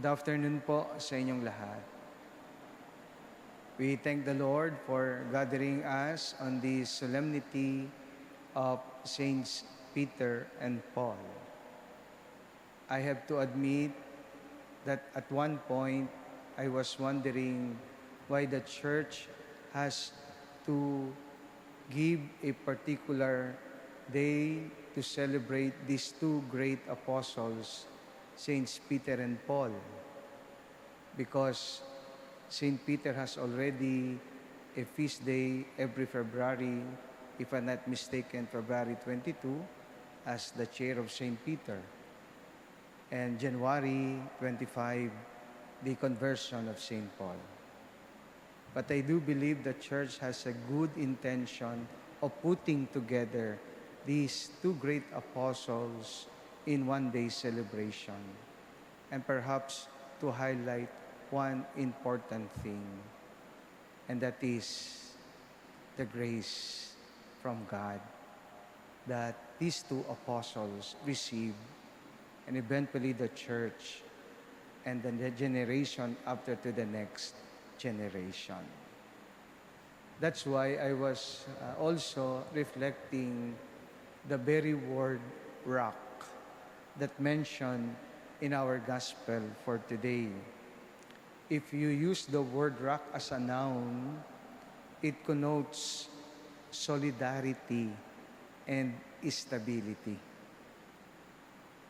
Good afternoon po sa inyong lahat. We thank the Lord for gathering us on the solemnity of Saints Peter and Paul. I have to admit that at one point I was wondering why the church has to give a particular day to celebrate these two great apostles, Saints Peter and Paul, because Saint Peter has already a feast day every February, if I'm not mistaken, February 22, as the chair of Saint Peter. And January 25, the conversion of Saint Paul. But I do believe the church has a good intention of putting together these two great apostles in one day celebration, and perhaps to highlight one important thing, and that is the grace from God that these two apostles received, and eventually the church and the generation after to the next generation. That's why I was also reflecting the very word rock that mentioned in our gospel for today. If you use the word rock as a noun, it connotes solidarity and stability.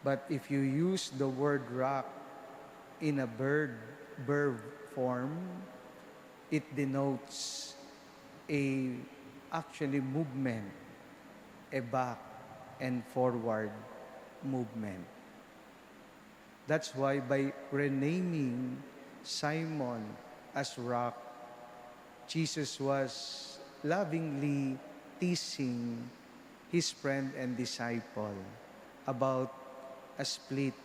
But if you use the word rock in a verb form, it denotes actually movement, a back and forward movement. That's why by renaming Simon as rock, Jesus was lovingly teasing his friend and disciple about a split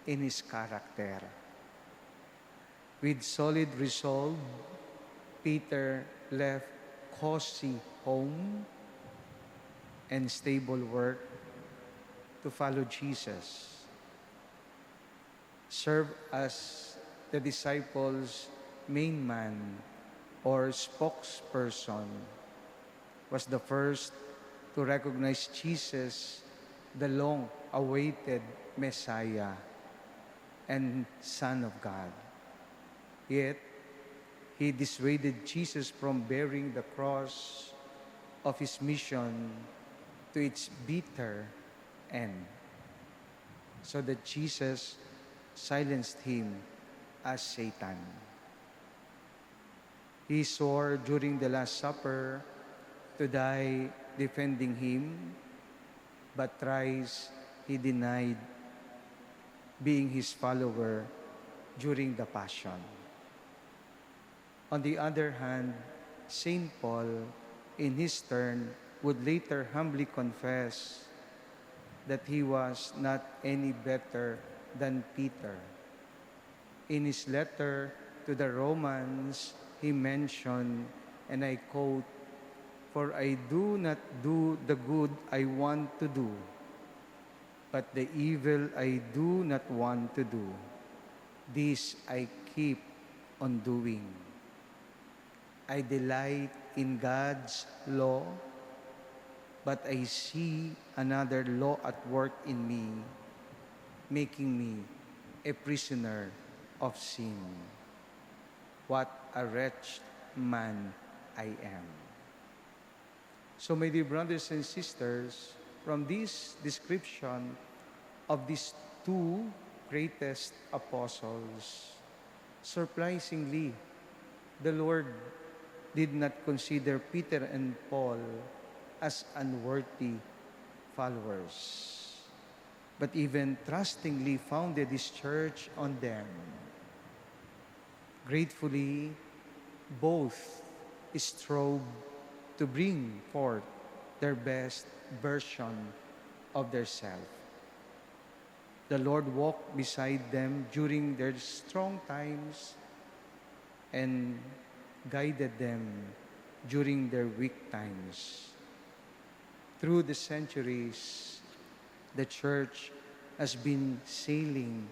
in his character. With solid resolve, Peter left cozy home and stable work to follow Jesus. Serve as the disciples' main man or spokesperson, was the first to recognize Jesus, the long-awaited Messiah and Son of God. Yet, he dissuaded Jesus from bearing the cross of his mission to its bitter end, so that Jesus silenced him as Satan. He swore during the Last Supper to die defending him, but thrice he denied being his follower during the Passion. On the other hand, Saint Paul, in his turn, would later humbly confess that he was not any better than Peter. In his letter to the Romans, he mentioned, and I quote, "For I do not do the good I want to do, but the evil I do not want to do, this I keep on doing. I delight in God's law, but I see another law at work in me, making me a prisoner of sin. What a wretched man I am." So, my dear brothers and sisters, from this description of these two greatest apostles, surprisingly, the Lord did not consider Peter and Paul as unworthy followers, but even trustingly founded His church on them. Gratefully, both strove to bring forth their best version of themselves. The Lord walked beside them during their strong times and guided them during their weak times. Through the centuries, the church has been sailing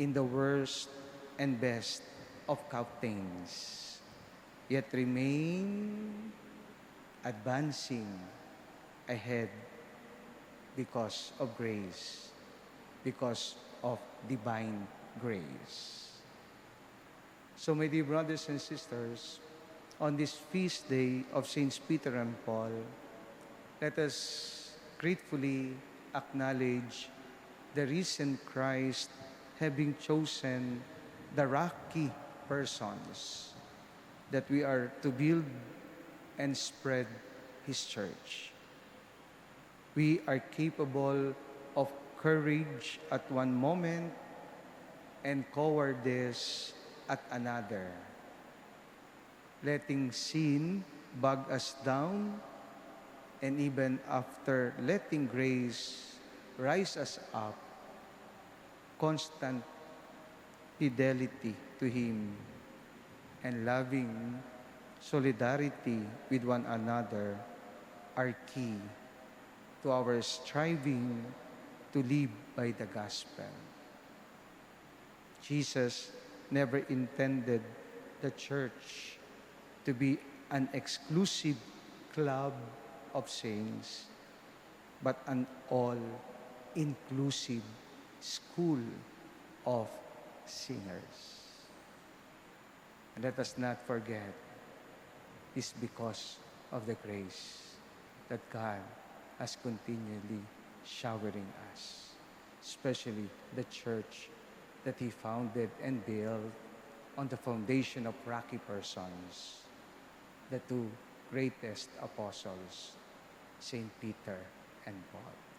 in the worst and best of captains, yet remain advancing ahead because of grace, because of divine grace. So, my dear brothers and sisters, on this feast day of Saints Peter and Paul, let us gratefully acknowledge the risen Christ having chosen the rocky persons that we are to build and spread His church. We are capable of courage at one moment and cowardice at another, letting sin bog us down, and even after letting grace rise us up, constant fidelity to Him and loving solidarity with one another are key to our striving to live by the gospel. Jesus never intended the church to be an exclusive club of saints, but an all-inclusive school of sinners. And let us not forget, it's because of the grace that God has continually showering us, especially the church that He founded and built on the foundation of rocky persons, the two greatest apostles, Saint Peter and Paul.